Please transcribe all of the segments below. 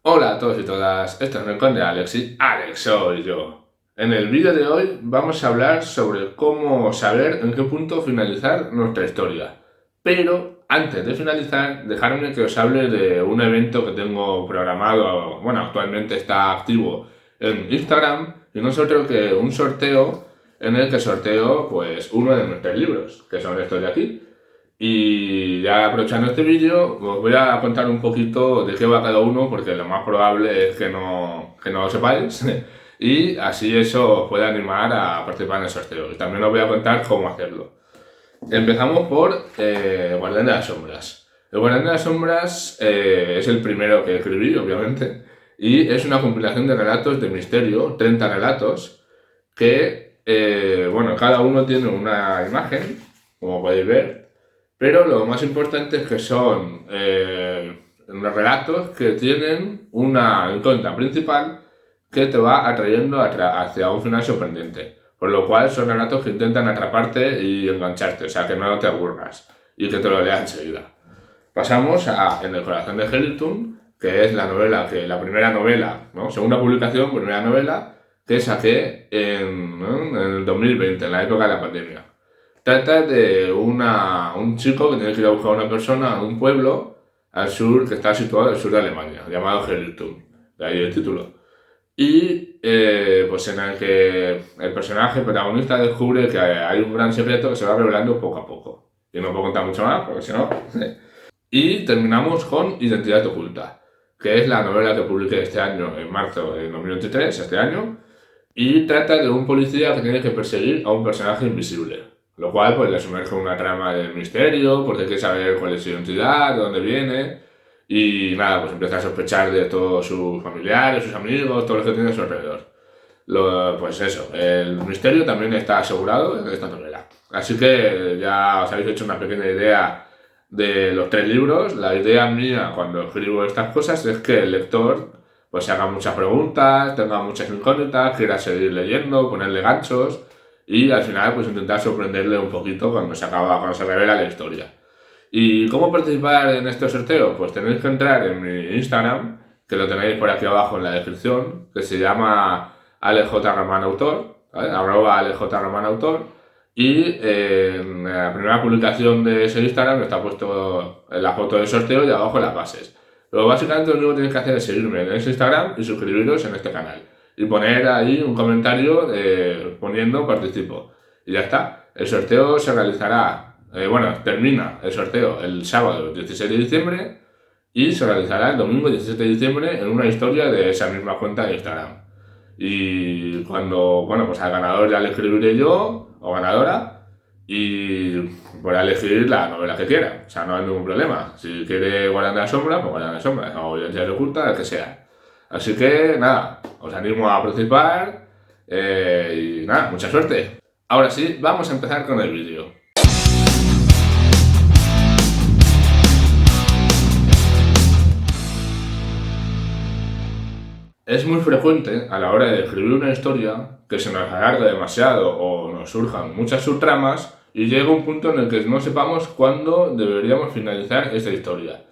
Hola a todos y todas, esto es Rincón de Alex y Alex soy yo. En el vídeo de hoy vamos a hablar sobre cómo saber en qué punto finalizar nuestra historia. Pero antes de finalizar, dejadme que os hable de un evento que tengo programado, bueno, actualmente está activo en Instagram, y no es otro que un sorteo en el que sorteo pues uno de nuestros libros, que son estos de aquí. Y ya aprovechando este vídeo, os voy a contar un poquito de qué va cada uno, porque lo más probable es que no lo sepáis, y así eso os puede animar a participar en el sorteo. Y también os voy a contar cómo hacerlo. Empezamos por Guardián de las Sombras. El Guardián de las Sombras es el primero que escribí, obviamente, y es una compilación de relatos de misterio, 30 relatos, que, bueno, cada uno tiene una imagen, como podéis ver, pero lo más importante es que son unos relatos que tienen una incógnita principal que te va atrayendo hacia un final sorprendente. Por lo cual son relatos que intentan atraparte y engancharte, o sea que no te aburras y que te lo leas enseguida. Pasamos a En el corazón de Helton, que es la primera novela, ¿no? Segunda publicación, primera novela, que saqué en el 2020, en la época de la pandemia. Trata de un chico que tiene que ir a buscar a una persona en un pueblo al sur, que está situado al sur de Alemania, llamado Helton, de ahí el título. Y pues en el que el personaje protagonista descubre que hay un gran secreto que se va revelando poco a poco. Y no puedo contar mucho más, porque si no... Y terminamos con Identidad Oculta, que es la novela que publiqué este año, en marzo de 2023, este año, y trata de un policía que tiene que perseguir a un personaje invisible, lo cual pues le sumerge en una trama de misterio, porque hay que saber cuál es su identidad, de dónde viene, y nada, pues empieza a sospechar de todos sus familiares, sus amigos, todos los que tiene a su alrededor. Pues eso, el misterio también está asegurado en esta novela. Así que ya os habéis hecho una pequeña idea de los 3 libros. La idea mía cuando escribo estas cosas es que el lector pues se haga muchas preguntas, tenga muchas incógnitas, quiera seguir leyendo, ponerle ganchos y al final pues intentar sorprenderle un poquito cuando se revela la historia. ¿Y cómo participar en este sorteo? Pues tenéis que entrar en mi Instagram, que lo tenéis por aquí abajo en la descripción, que se llama AlexJRomanAutor, ¿vale? @AlexJRomanAutor. Y en la primera publicación de ese Instagram está puesto la foto del sorteo y abajo las bases. Pero básicamente lo único que tenéis que hacer es seguirme en ese Instagram y suscribiros en este canal. Y poner ahí un comentario poniendo participo. Y ya está. El sorteo se realizará, termina el sorteo el sábado 16 de diciembre y se realizará el domingo 17 de diciembre en una historia de esa misma cuenta de Instagram. Y cuando, bueno, pues al ganador ya le escribiré yo, o ganadora, y podrá elegir la novela que quiera. O sea, no hay ningún problema. Si quiere Guardián de la Sombra, pues Guardián de la Sombra, o Identidad Oculta, el que sea. Así que, nada, os animo a participar y nada, mucha suerte. Ahora sí, vamos a empezar con el vídeo. Es muy frecuente a la hora de escribir una historia que se nos alargue demasiado o nos surjan muchas subtramas y llega un punto en el que no sepamos cuándo deberíamos finalizar esta historia.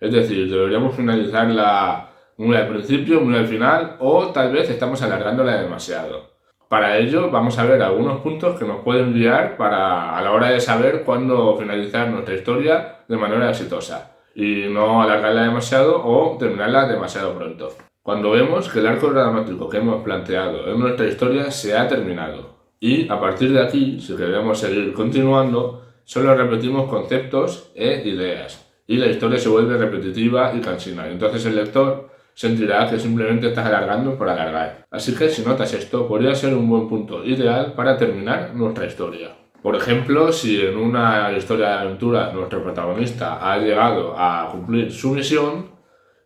Es decir, deberíamos finalizarla muy al principio, muy al final, o tal vez estamos alargándola demasiado. Para ello vamos a ver algunos puntos que nos pueden guiar a la hora de saber cuándo finalizar nuestra historia de manera exitosa y no alargarla demasiado o terminarla demasiado pronto. Cuando vemos que el arco dramático que hemos planteado en nuestra historia se ha terminado y a partir de aquí, si queremos seguir continuando, solo repetimos conceptos e ideas y la historia se vuelve repetitiva y cansina. Entonces el lector sentirá que simplemente estás alargando por alargar. Así que si notas esto, podría ser un buen punto ideal para terminar nuestra historia. Por ejemplo, si en una historia de aventura nuestro protagonista ha llegado a cumplir su misión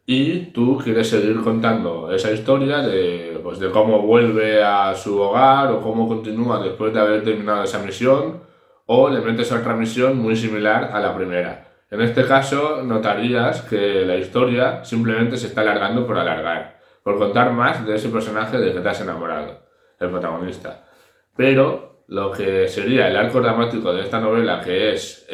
y tú quieres seguir contando esa historia pues de cómo vuelve a su hogar o cómo continúa después de haber terminado esa misión, o le metes otra misión muy similar a la primera. En este caso notarías que la historia simplemente se está alargando por alargar, por contar más de ese personaje del que te has enamorado, el protagonista. Pero lo que sería el arco dramático de esta novela, que es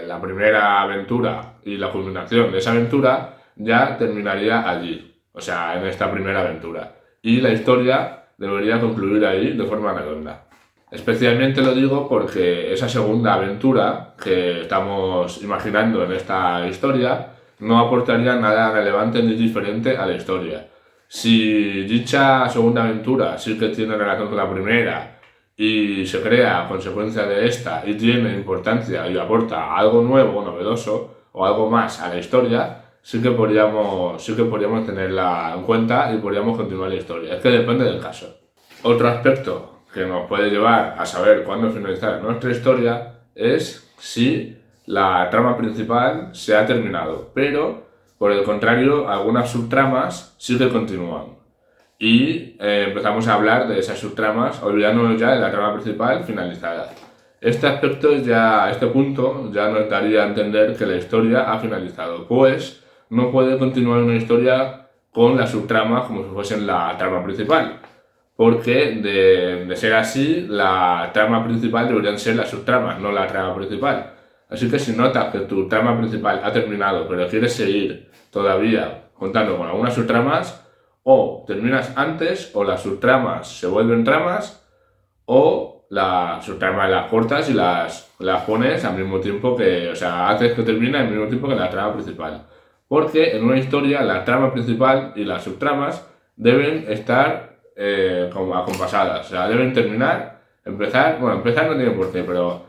la primera aventura y la culminación de esa aventura, ya terminaría allí, o sea, en esta primera aventura. Y la historia debería concluir ahí de forma redonda. Especialmente lo digo porque esa segunda aventura que estamos imaginando en esta historia no aportaría nada relevante ni diferente a la historia. Si dicha segunda aventura sí que tiene relación con la primera y se crea a consecuencia de esta y tiene importancia y aporta algo nuevo, novedoso o algo más a la historia, sí que podríamos tenerla en cuenta y podríamos continuar la historia. Es que depende del caso. Otro aspecto que nos puede llevar a saber cuándo finalizar nuestra historia es si la trama principal se ha terminado, pero por el contrario algunas subtramas sí que continúan y empezamos a hablar de esas subtramas olvidándonos ya de la trama principal finalizada. Este punto ya nos daría a entender que la historia ha finalizado, pues no puede continuar una historia con las subtramas como si fuesen la trama principal, porque de ser así, la trama principal deberían ser las subtramas, no la trama principal. Así que si notas que tu trama principal ha terminado, pero quieres seguir todavía contando con algunas subtramas, o terminas antes, o las subtramas se vuelven tramas, o las subtramas las cortas y las pones al mismo tiempo que, o sea, haces que termine al mismo tiempo que la trama principal. Porque en una historia la trama principal y las subtramas deben estar como acompasadas, o sea, deben empezar no tiene por qué, pero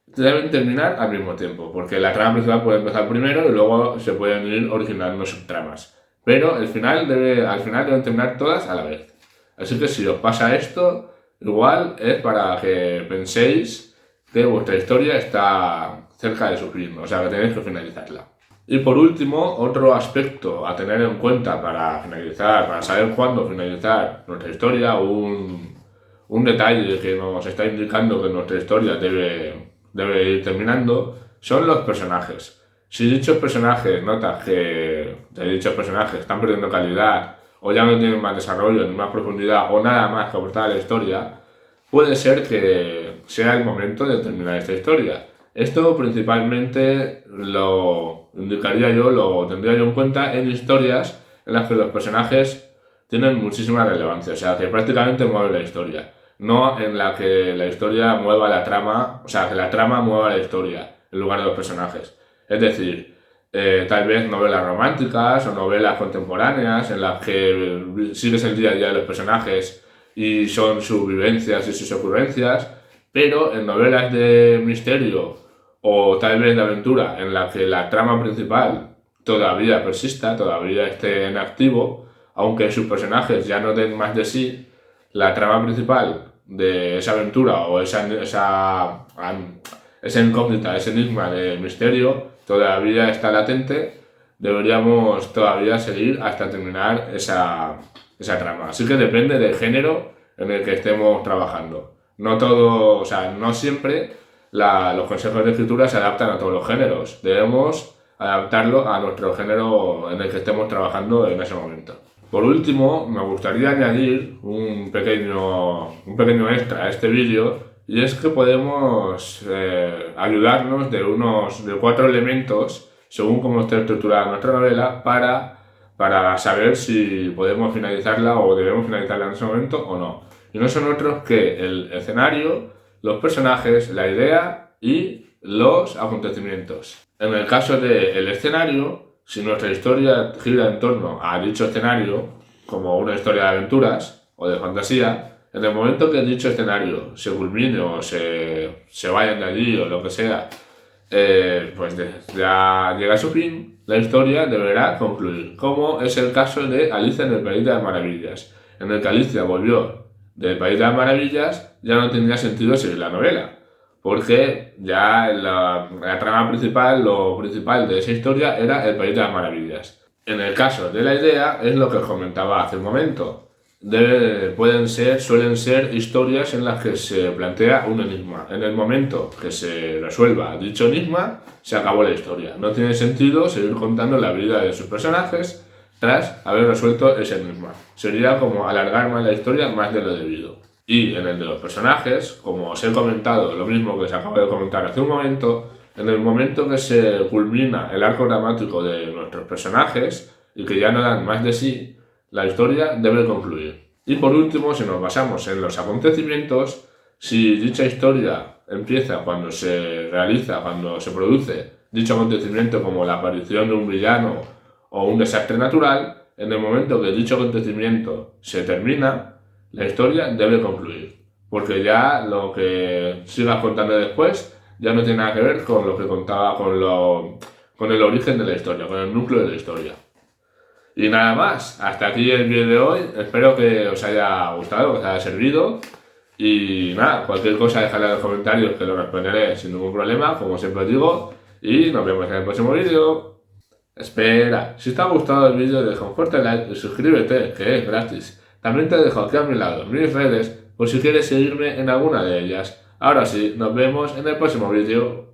deben terminar al mismo tiempo, porque la trama principal puede empezar primero y luego se pueden ir originando subtramas. Pero al final deben terminar todas a la vez. Así que si os pasa esto, igual es para que penséis que vuestra historia está cerca de su fin, o sea, que tenéis que finalizarla. Y por último, otro aspecto a tener en cuenta para saber cuándo finalizar nuestra historia, un detalle que nos está indicando que nuestra historia debe ir terminando, son los personajes. Si dichos personajes notas que dichos personajes están perdiendo calidad o ya no tienen más desarrollo, ni más profundidad o nada más que aportar a la historia, puede ser que sea el momento de terminar esta historia. Esto principalmente lo tendría yo en cuenta en historias en las que los personajes tienen muchísima relevancia, o sea, que prácticamente mueven la historia. No en la que la historia mueva la trama, o sea, que la trama mueva la historia en lugar de los personajes. Es decir, tal vez novelas románticas o novelas contemporáneas en las que sigues el día a día de los personajes y son sus vivencias y sus ocurrencias, pero en novelas de misterio o tal vez de aventura en la que la trama principal todavía persista, todavía esté en activo, aunque sus personajes ya no den más de sí, la trama principal de esa aventura o esa incógnita, ese enigma de misterio todavía está latente, deberíamos todavía seguir hasta terminar esa trama. Así que depende del género en el que estemos trabajando. No siempre los consejos de escritura se adaptan a todos los géneros. Debemos adaptarlo a nuestro género en el que estemos trabajando en ese momento. Por último, me gustaría añadir un pequeño extra a este vídeo, y es que podemos ayudarnos de 4 elementos, según cómo esté estructurada nuestra novela, para saber si podemos finalizarla o debemos finalizarla en ese momento o no. Y no son otros que el escenario, los personajes, la idea y los acontecimientos. En el caso del escenario, si nuestra historia gira en torno a dicho escenario, como una historia de aventuras o de fantasía, en el momento que dicho escenario se culmine o se vayan de allí o lo que sea, pues ya llega a su fin, la historia deberá concluir, como es el caso de Alicia en el País de las Maravillas. En el que Alicia volvió del País de las Maravillas, ya no tendría sentido seguir la novela, porque ya la trama principal, lo principal de esa historia era el País de las Maravillas. En el caso de la idea, es lo que os comentaba hace un momento. Suelen ser historias en las que se plantea un enigma. En el momento que se resuelva dicho enigma, se acabó la historia. No tiene sentido seguir contando la vida de sus personajes tras haber resuelto ese enigma. Sería como alargar más la historia más de lo debido. Y en el de los personajes, como os he comentado, lo mismo que os acabo de comentar hace un momento, En el momento que se culmina el arco dramático de nuestros personajes y que ya no dan más de sí, la historia debe concluir. Y por último, si nos basamos en los acontecimientos, si dicha historia empieza cuando se realiza, cuando se produce dicho acontecimiento como la aparición de un villano o un desastre natural, en el momento que dicho acontecimiento se termina, la historia debe concluir. Porque ya lo que sigas contando después ya no tiene nada que ver con lo que contaba, con el origen de la historia, con el núcleo de la historia. Y nada más, hasta aquí el vídeo de hoy. Espero que os haya gustado, que os haya servido. Y nada, cualquier cosa dejadla en los comentarios que lo responderé sin ningún problema, como siempre os digo. Y nos vemos en el próximo vídeo. Espera, si te ha gustado el vídeo deja un fuerte like y suscríbete, que es gratis. También te dejo aquí a mi lado mis redes por si quieres seguirme en alguna de ellas. Ahora sí, nos vemos en el próximo vídeo.